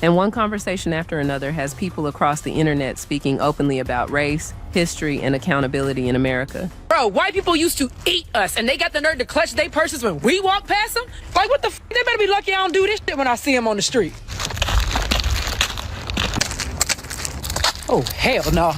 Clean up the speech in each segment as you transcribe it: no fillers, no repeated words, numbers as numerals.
And one conversation after another has people across the internet speaking openly about race, history, and accountability in America. Bro, white people used to eat us, and they got the nerve to clutch their purses when we walk past them? Like, what the f? They better be lucky I don't do this shit when I see them on the street. Oh, hell no.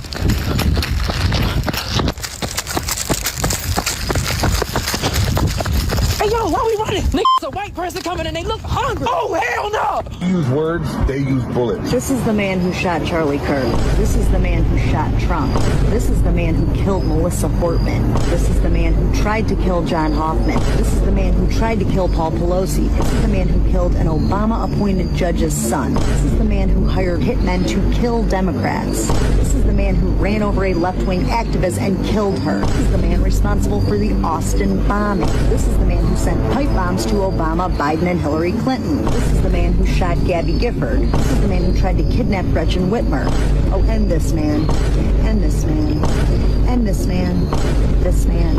Hey, yo, why we running? Niggas, a white person coming and they look hungry. Oh, hell no! You use words, they use bullets. This is the man who shot Charlie Kirk. This is the man who shot Trump. This is the man who killed Melissa Portman. This is the man who tried to kill John Hoffman. This is the man who tried to kill Paul Pelosi. This is the man who killed an Obama-appointed judge's son. This is the man who hired hitmen to kill Democrats. This is the man who ran over a left-wing activist and killed her. This is the man responsible for the Austin bombing. This is the man who sent pipe bombs to Obama, Biden, and Hillary Clinton. This is the man who shot Gabby Gifford. This is the man who tried to kidnap Gretchen Whitmer. Oh, and this man, and this man, and this man, this man,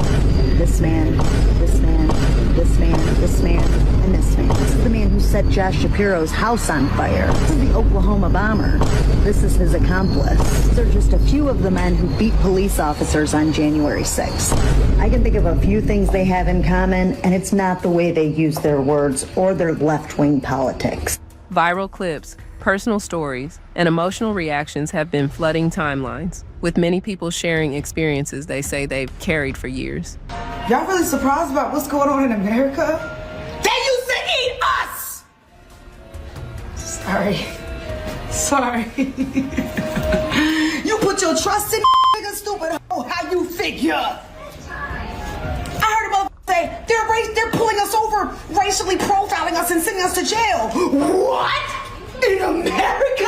this man, this man, this man, this man, and this man. This is the man who set Josh Shapiro's house on fire. This is the Oklahoma bomber. This is his accomplice. These are just a few of the men who beat police officers on January 6th. I can think of a few things they have in common, and it's not the way they use their words or their left-wing politics. Viral clips, personal stories, and emotional reactions have been flooding timelines, with many people sharing experiences they say they've carried for years. Y'all really surprised about what's going on in America? They used to eat us! Sorry. You put your trust in nigga, stupid hoe. How you figure? I heard a motherfucker say they're pulling us over, racially profiling us and sending us to jail. What? In America?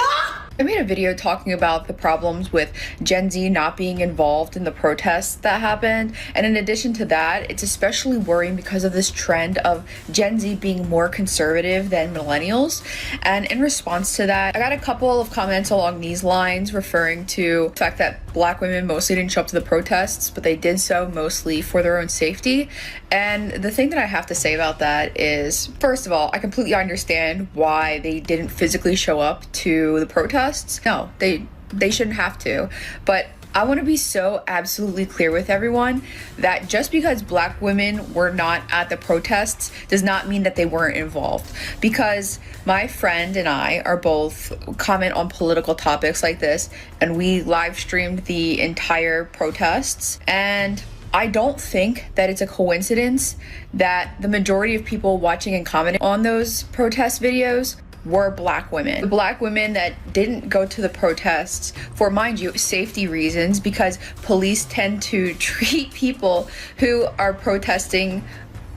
I made a video talking about the problems with Gen Z not being involved in the protests that happened. And in addition to that, it's especially worrying because of this trend of Gen Z being more conservative than millennials. And in response to that, I got a couple of comments along these lines referring to the fact that Black women mostly didn't show up to the protests, but they did so mostly for their own safety. And the thing that I have to say about that is, first of all, I completely understand why they didn't physically show up to the protests. No, they shouldn't have to. But I want to be so absolutely clear with everyone that just because Black women were not at the protests does not mean that they weren't involved. Because my friend and I are both comment on political topics like this, and we live streamed the entire protests. And I don't think that it's a coincidence that the majority of people watching and commenting on those protest videos were Black women. The Black women that didn't go to the protests for, mind you, safety reasons, because police tend to treat people who are protesting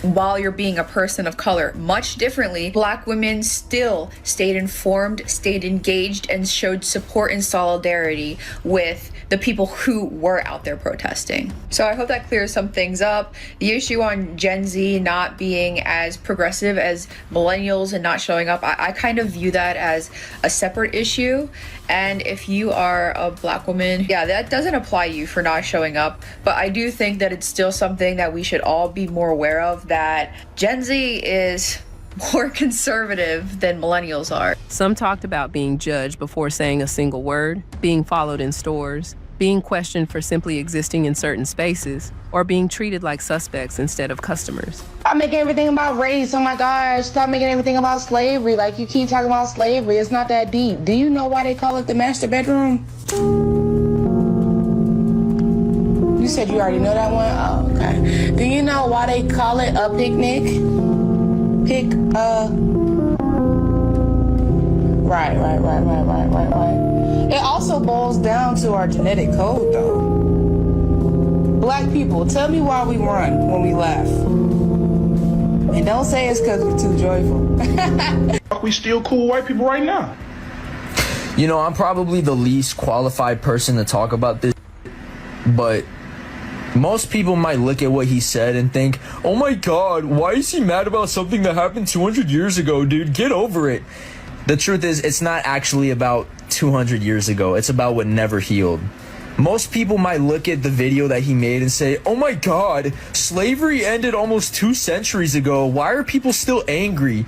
while you're being a person of color much differently. Black women still stayed informed, stayed engaged, and showed support and solidarity with the people who were out there protesting. So I hope that clears some things up. The issue on Gen Z not being as progressive as millennials and not showing up, I kind of view that as a separate issue. And if you are a Black woman, yeah, that doesn't apply to you for not showing up. But I do think that it's still something that we should all be more aware of, that Gen Z is more conservative than millennials are. Some talked about being judged before saying a single word, being followed in stores, being questioned for simply existing in certain spaces, or being treated like suspects instead of customers. Stop making everything about race. Oh my gosh, stop making everything about slavery. Like, you keep talking about slavery. It's not that deep. Do you know why they call it the master bedroom? You said you already know that one? Oh, okay. Do you know why they call it a picnic? Right. It also boils down to our genetic code, though. Black people, tell me why we run when we laugh. And don't say it's because we're too joyful. We still cool white people right now. You know, I'm probably the least qualified person to talk about this, but most people might look at what he said and think, oh my God, why is he mad about something that happened 200 years ago, dude? Get over it. The truth is, it's not actually about 200 years ago. It's about what never healed. Most people might look at the video that he made and say, oh my God, slavery ended almost 2 centuries ago. Why are people still angry?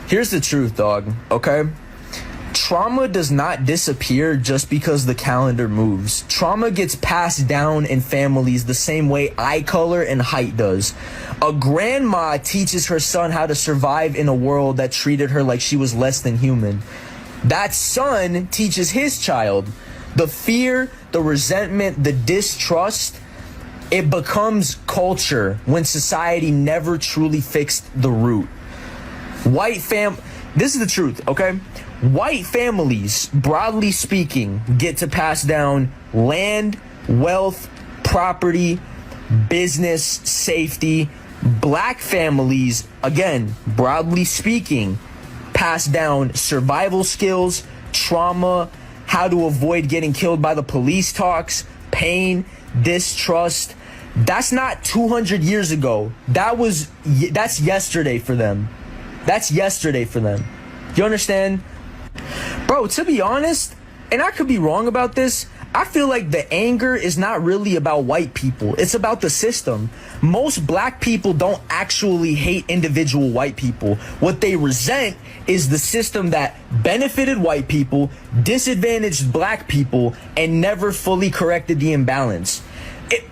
Here's the truth, dog, okay? trauma does not disappear just because the calendar moves. Trauma gets passed down in families the same way eye color and height does. A grandma teaches her son how to survive in a world that treated her like she was less than human. That son teaches his child. The fear, the resentment, the distrust, it becomes culture when society never truly fixed the root. This is the truth, okay? White families, broadly speaking, get to pass down land, wealth, property, business, safety. Black families, again, broadly speaking, pass down survival skills, trauma, how to avoid getting killed by the police talks, pain, distrust. That's not 200 years ago. That's yesterday for them. That's yesterday for them. You understand? Bro, to be honest, and I could be wrong about this, I feel like the anger is not really about white people. It's about the system. Most black people don't actually hate individual white people. What they resent is the system that benefited white people, disadvantaged black people, and never fully corrected the imbalance.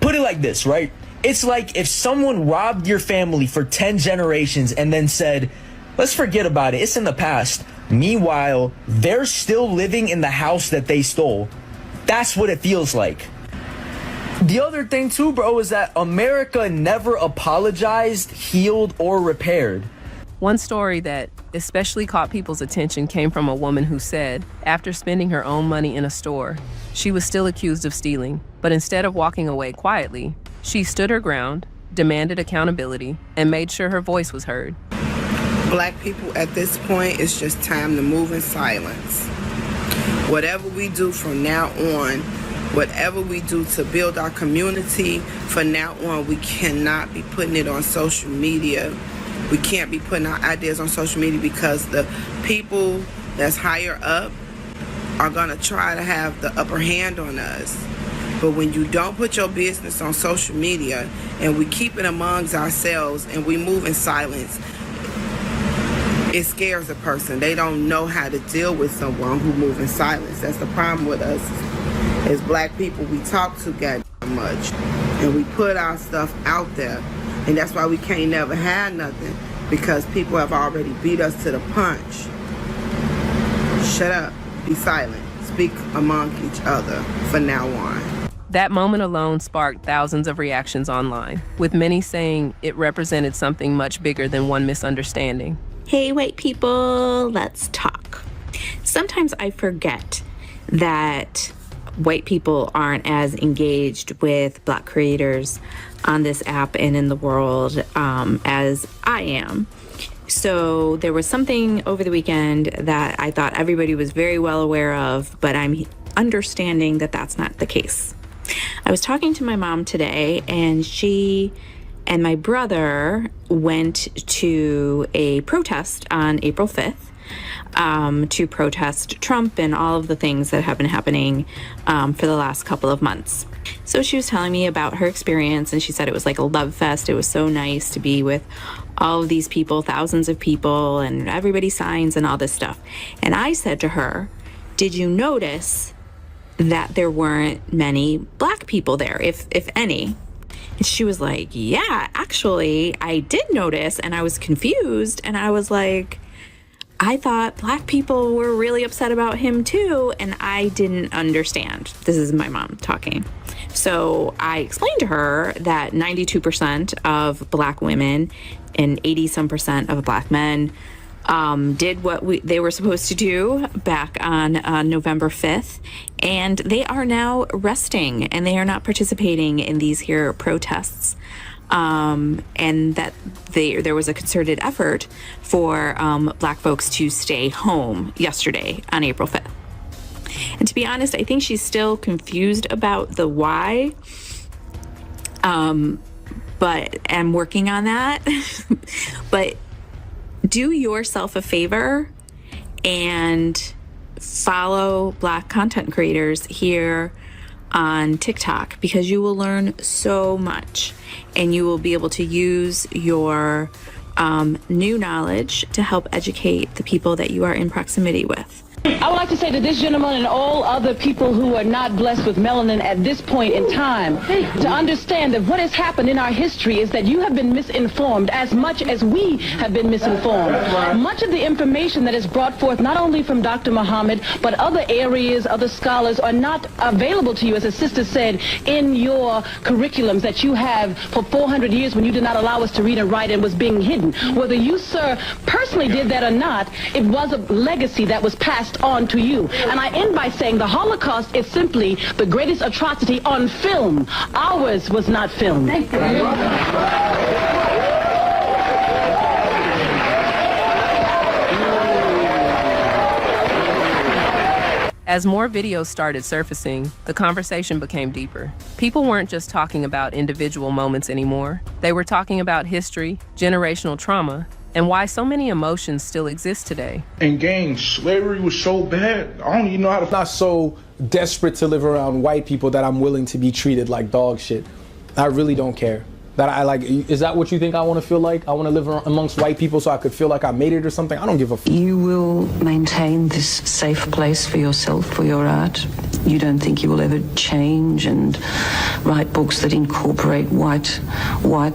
Put it like this, right? It's like if someone robbed your family for 10 generations and then said, let's forget about it, it's in the past. Meanwhile, they're still living in the house that they stole. That's what it feels like. The other thing too, bro, is that America never apologized, healed, or repaired. One story that especially caught people's attention came from a woman who said, after spending her own money in a store, she was still accused of stealing, but instead of walking away quietly, she stood her ground, demanded accountability, and made sure her voice was heard. Black people at this point, it's just time to move in silence. Whatever we do from now on, whatever we do to build our community, from now on, we cannot be putting it on social media. We can't be putting our ideas on social media because the people that's higher up are gonna try to have the upper hand on us. But when you don't put your business on social media and we keep it amongst ourselves and we move in silence, it scares a person. They don't know how to deal with someone who moves in silence. That's the problem with us as black people. We talk too goddamn much and we put our stuff out there. And that's why we can't never have nothing, because people have already beat us to the punch. Shut up, be silent, speak among each other from now on. That moment alone sparked thousands of reactions online, with many saying it represented something much bigger than one misunderstanding. Hey, white people, let's talk. Sometimes I forget that white people aren't as engaged with Black creators on this app and in the world as I am. So there was something over the weekend that I thought everybody was very well aware of, but I'm understanding that that's not the case. I was talking to my mom today, and she and my brother went to a protest on April 5th to protest Trump and all of the things that have been happening for the last couple of months. So she was telling me about her experience, and she said it was like a love fest. It was so nice to be with all of these people, thousands of people, and everybody signs and all this stuff. And I said to her, did you notice that there weren't many Black people there, if any? And she was like, yeah, actually, I did notice, and I was confused, and I was like, I thought Black people were really upset about him too, and I didn't understand. This is my mom talking. So I explained to her that 92% of Black women and 80-some% of Black men did what they were supposed to do back on November 5th, and they are now resting, and they are not participating in these here protests. And that there was a concerted effort for Black folks to stay home yesterday on April 5th. And to be honest, I think she's still confused about the why, but I'm working on that. But do yourself a favor and follow Black content creators here on TikTok, because you will learn so much and you will be able to use your new knowledge to help educate the people that you are in proximity with. I would like to say to this gentleman and all other people who are not blessed with melanin at this point in time to understand that what has happened in our history is that you have been misinformed as much as we have been misinformed. Much of the information that is brought forth not only from Dr. Muhammad but other areas, other scholars are not available to you, as a sister said, in your curriculums that you have for 400 years when you did not allow us to read and write and was being hidden. Whether you, sir, personally did that or not, it was a legacy that was passed on to you. And I end by saying the Holocaust is simply the greatest atrocity on film. Ours was not filmed. Thank you. As more videos started surfacing, the conversation became deeper. People weren't just talking about individual moments anymore. They were talking about history, generational trauma, and why so many emotions still exist today. And gang, slavery was so bad. I don't even know how to. I'm not so desperate to live around white people that I'm willing to be treated like dog shit. I really don't care. That I like. Is that what you think I want to feel like? I want to live amongst white people so I could feel like I made it or something? I don't give a f. You will maintain this safe place for yourself, for your art. You don't think you will ever change and write books that incorporate white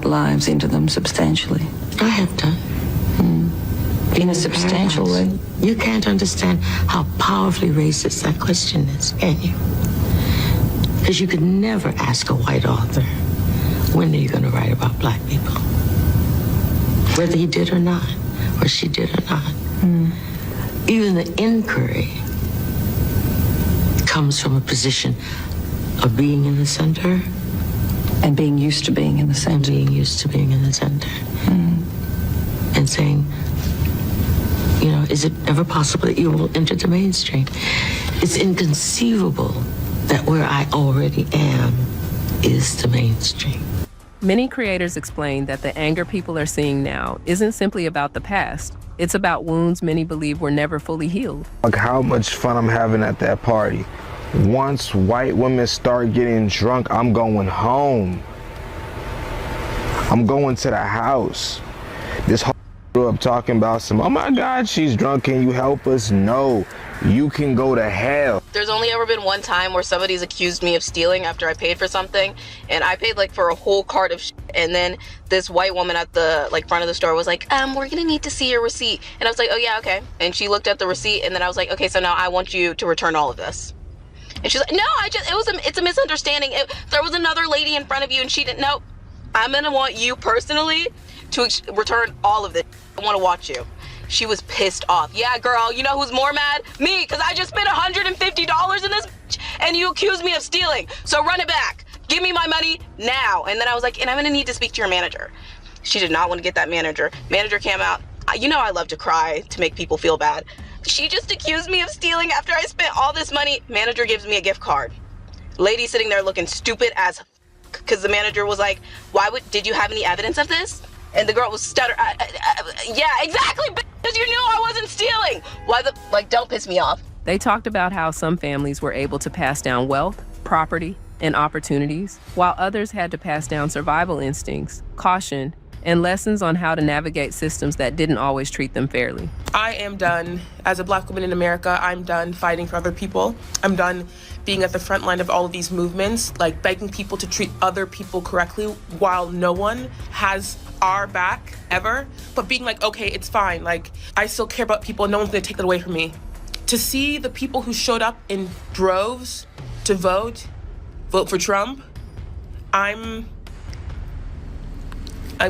lives into them substantially? I have done. In a substantial way? You can't understand how powerfully racist that question is, can you? Because you could never ask a white author, when are you going to write about black people? Whether he did or not, or she did or not. Even the inquiry comes from a position of being in the center. And being used to being in the center. And being used to being in the center. And saying, you know, is it ever possible that you will enter the mainstream? It's inconceivable that where I already am is the mainstream. Many creators explain that the anger people are seeing now isn't simply about the past. It's about wounds many believe were never fully healed. Like how much fun I'm having at that party. Once white women start getting drunk, I'm going home. I'm going to the house. This whole grew up talking about some, oh my God, she's drunk, can you help us? No, you can go to hell. There's only ever been one time where somebody's accused me of stealing after I paid for something, and I paid like for a whole cart of shit, and then this white woman at the front of the store was like, we're gonna need to see your receipt. And I was like, oh yeah, okay. And she looked at the receipt, and then I was like, okay, so now I want you to return all of this. And she's like, no, it's a misunderstanding. There was another lady in front of you and she didn't know. I'm gonna want you personally to return all of this. I want to watch you. She was pissed off. Yeah, girl, you know who's more mad? Me, because I just spent $150 in this and you accused me of stealing. So run it back. Give me my money now. And then I was like, and I'm going to need to speak to your manager. She did not want to get that manager. Manager came out. You know I love to cry to make people feel bad. She just accused me of stealing after I spent all this money. Manager gives me a gift card. Lady sitting there looking stupid as because the manager was like, did you have any evidence of this? And the girl was stuttering. Yeah, exactly, because you knew I wasn't stealing. Don't piss me off. They talked about how some families were able to pass down wealth, property, and opportunities, while others had to pass down survival instincts, caution, and lessons on how to navigate systems that didn't always treat them fairly. I am done. As a black woman in America, I'm done fighting for other people. I'm done being at the front line of all of these movements, begging people to treat other people correctly while no one has our back ever, but being like, okay, it's fine. I still care about people and no one's gonna take that away from me. To see the people who showed up in droves to vote for Trump, I'm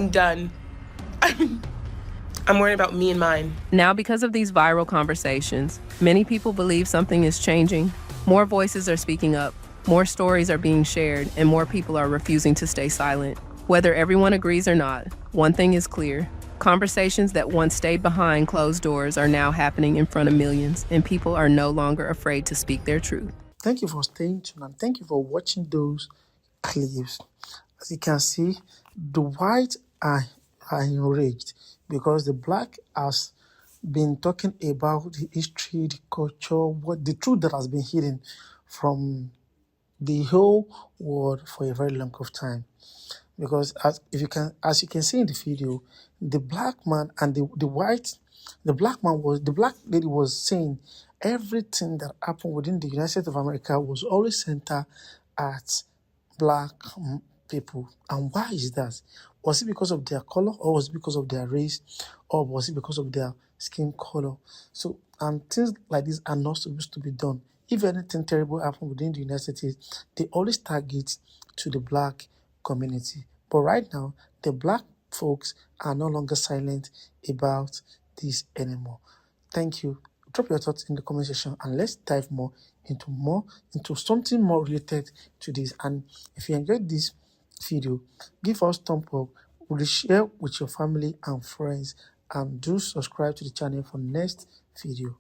done. I'm worried about me and mine. Now, because of these viral conversations, many people believe something is changing. More voices are speaking up, more stories are being shared, and more people are refusing to stay silent. Whether everyone agrees or not, one thing is clear. Conversations that once stayed behind closed doors are now happening in front of millions, and people are no longer afraid to speak their truth. Thank you for staying tuned and thank you for watching those clips. As you can see, the white are enraged because the black has been talking about the history, the culture, the truth that has been hidden from the whole world for a very long of time. Because as you can see in the video, the black man and the black lady was saying everything that happened within the United States of America was always centered at black people. And why is that? Was it because of their color, or was it because of their race, or was it because of their skin color? So, and things like this are not supposed to be done. If anything terrible happened within the United States, they always target to the black community. But right now, the black folks are no longer silent about this anymore. Thank you. Drop your thoughts in the comment section and let's dive into something more related to this. And if you enjoyed this video, give us thumbs up, share with your family and friends, and do subscribe to the channel for next video.